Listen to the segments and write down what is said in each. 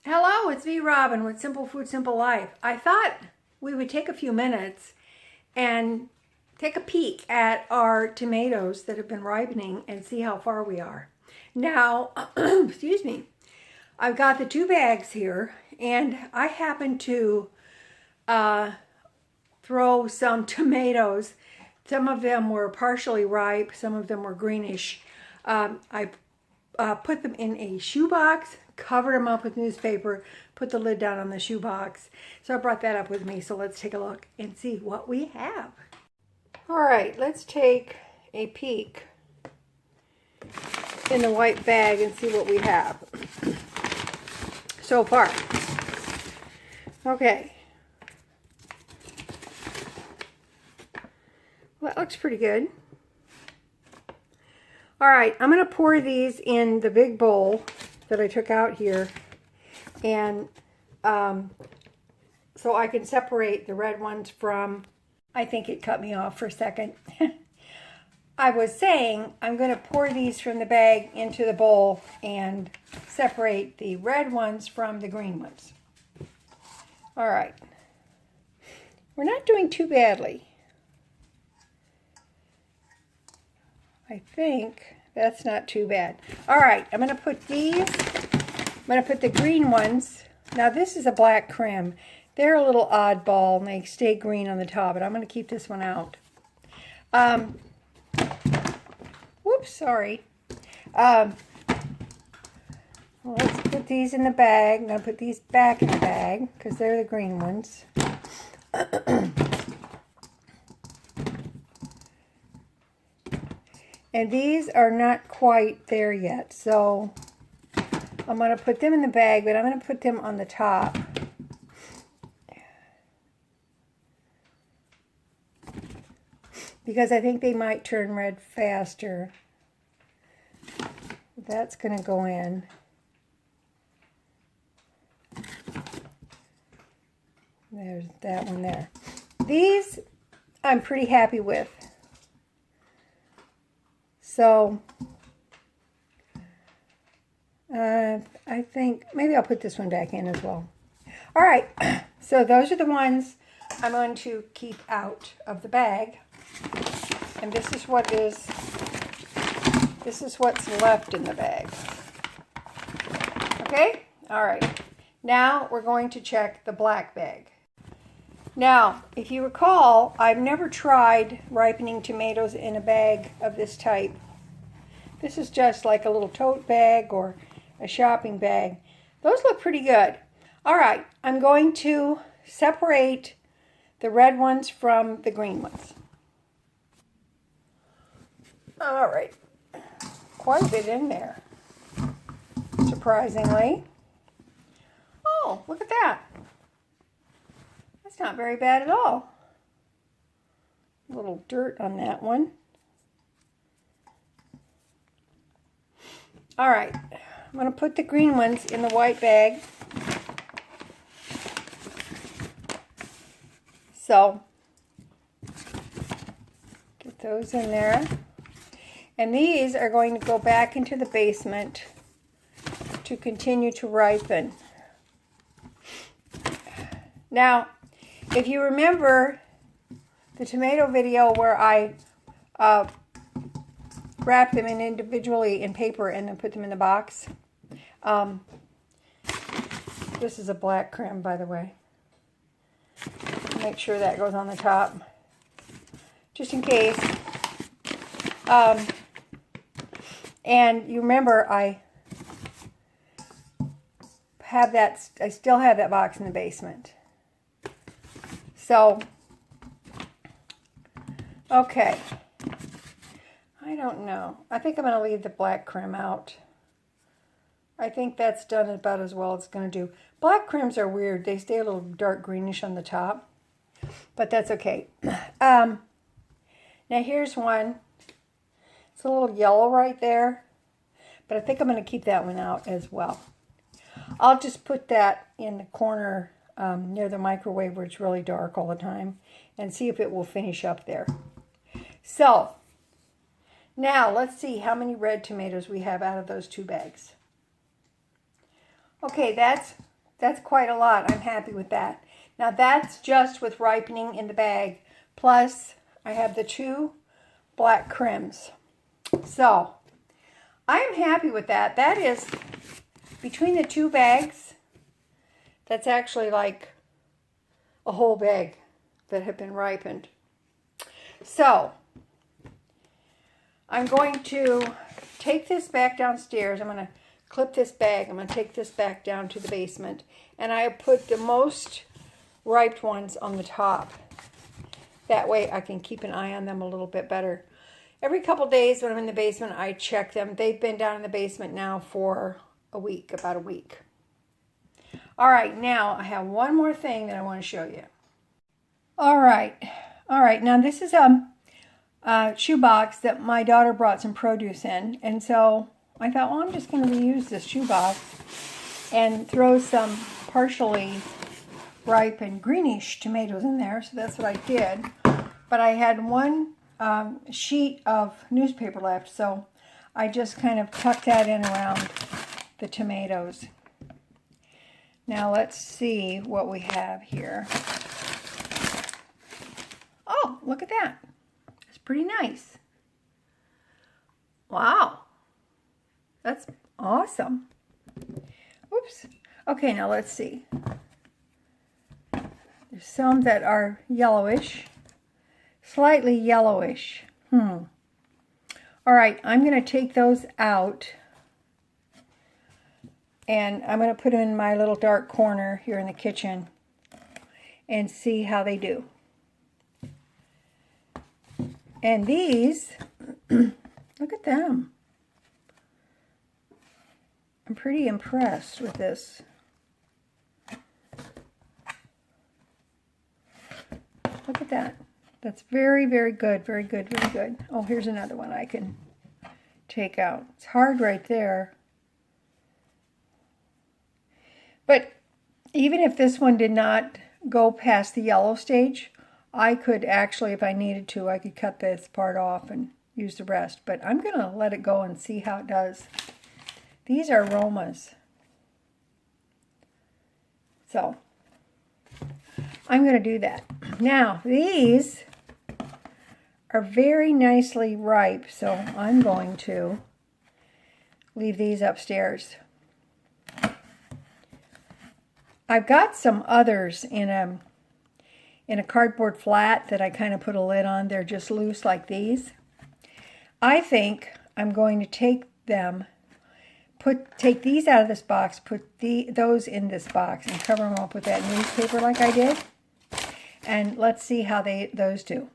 Hello, it's me, Robin, with Simple Food, Simple Life. I thought we would take a few minutes and take a peek at our tomatoes that have been ripening and see how far we are. Now, excuse me, I've got the 2 bags here, and I happen to throw some tomatoes. Some of them were partially ripe, some of them were greenish. I put them in a shoebox, covered them up with newspaper, put the lid down on the shoebox. So I brought that up with me. So let's take a look and see what we have. All right, let's take a peek in the white bag and see what we have so far. Okay. Well, that looks pretty good. All right, I'm going to pour these in the big bowl that I took out here, and so I can separate the red ones from, I think it cut me off for a second. I was saying I'm going to pour these from the bag into the bowl and separate the red ones from the green ones. All right. We're not doing too badly. I think that's not too bad. All right, I'm going to put these, I'm going to put the green ones. Now this is a black creme. They're a little oddball and they stay green on the top, but I'm going to keep this one out. Whoops, sorry. Let's put these in the bag. I'm going to put these back in the bag because they're the green ones. And these are not quite there yet, so I'm going to put them in the bag, but I'm going to put them on the top. Because I think they might turn red faster. That's going to go in. There's that one there. These I'm pretty happy with. So, I think maybe I'll put this one back in as well. All right, so those are the ones I'm going to keep out of the bag. And this is what's left in the bag. Okay, all right. Now we're going to check the black bag. Now, if you recall, I've never tried ripening tomatoes in a bag of this type. This is just like a little tote bag or a shopping bag. Those look pretty good. All right, I'm going to separate the red ones from the green ones. All right, quite a bit in there, surprisingly. Oh, look at that. That's not very bad at all. A little dirt on that one. All right, I'm going to put the green ones in the white bag. So, get those in there. And these are going to go back into the basement to continue to ripen. Now, if you remember the tomato video where I wrap them in individually in paper and then put them in the box. This is a black creme, by the way. Make sure that goes on the top, just in case. And you remember I still have that box in the basement. So, okay. I don't know. I think I'm going to leave the black creme out. I think that's done about as well as it's going to do. Black cremes are weird. They stay a little dark greenish on the top. But that's okay. Now here's one. It's a little yellow right there. But I think I'm going to keep that one out as well. I'll just put that in the corner near the microwave where it's really dark all the time. And see if it will finish up there. So, now let's see how many red tomatoes we have out of those 2 bags. Okay, that's That's quite a lot. I'm happy with that. Now that's just with ripening in the bag. Plus, I have the 2 black crims. So, I'm happy with that. That is, between the 2 bags, that's actually like a whole bag that have been ripened. So, I'm going to take this back downstairs. I'm going to clip this bag. I'm going to take this back down to the basement. And I put the most ripe ones on the top. That way I can keep an eye on them a little bit better. Every couple days when I'm in the basement, I check them. They've been down in the basement now for a week, about a week. All right, now I have one more thing that I want to show you. All right. Now this is a shoebox that my daughter brought some produce in. And so I thought, well, I'm just going to reuse this shoebox and throw some partially ripe and greenish tomatoes in there. So that's what I did. But I had one sheet of newspaper left, so I just kind of tucked that in around the tomatoes. Now let's see what we have here. Oh, look at that. It's pretty nice. Wow. That's awesome. Oops. Okay, now let's see. There's some that are yellowish. Slightly yellowish. All right, I'm going to take those out. And I'm going to put them in my little dark corner here in the kitchen and see how they do. And these, look at them. I'm pretty impressed with this. Look at that. That's very, very good. Very good, very good. Oh, here's another one I can take out. It's hard right there. But even if this one did not go past the yellow stage, I could actually, if I needed to, I could cut this part off and use the rest. But I'm going to let it go and see how it does. These are Romas. So, I'm going to do that. Now, these are very nicely ripe, so I'm going to leave these upstairs. I've got some others in a cardboard flat that I kind of put a lid on. They're just loose like these. I think I'm going to take them, take these out of this box, put those in this box, and cover them up with that newspaper like I did. And let's see how those do.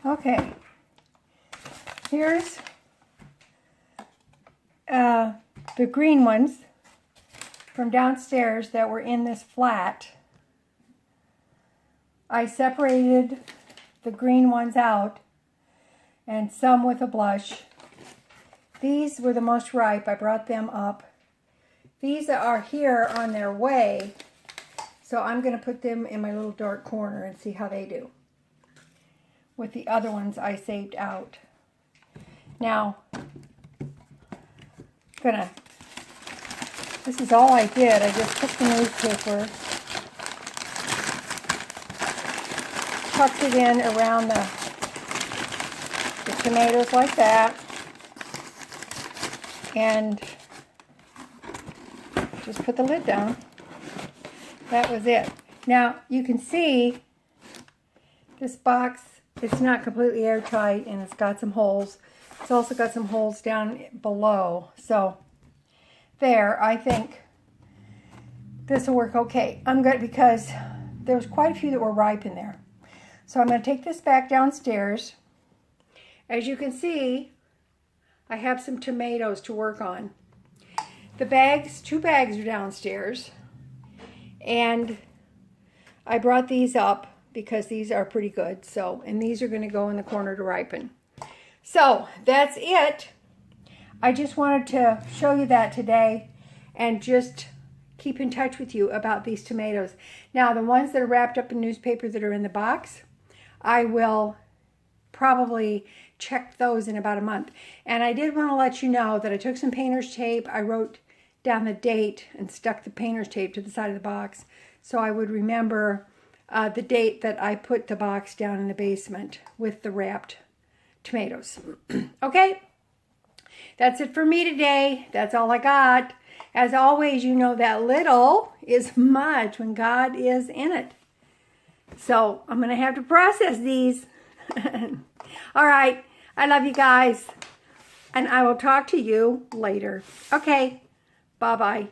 Okay, here's the green ones from downstairs that were in this flat. I separated the green ones out and some with a blush. These were the most ripe. I brought them up. These are here on their way, so I'm going to put them in my little dark corner and see how they do. With the other ones I saved out. Now, this is all I did. I just took the newspaper, tucked it in around the tomatoes like that, and just put the lid down. That was it. Now, you can see this box, it's not completely airtight, and it's got some holes. It's also got some holes down below. So, there, I think this will work okay. I'm good because there was quite a few that were ripe in there. So I'm going to take this back downstairs. As you can see, I have some tomatoes to work on. The bags, 2 bags are downstairs. And I brought these up because these are pretty good. So, and these are going to go in the corner to ripen. So, that's it. I just wanted to show you that today and just keep in touch with you about these tomatoes. Now, the ones that are wrapped up in newspaper that are in the box, I will probably check those in about a month. And I did want to let you know that I took some painter's tape. I wrote down the date and stuck the painter's tape to the side of the box so I would remember the date that I put the box down in the basement with the wrapped tomatoes. Okay, that's it for me today. That's all I got. As always, you know that little is much when God is in it. So I'm going to have to process these. All right, I love you guys, and I will talk to you later. Okay, bye-bye.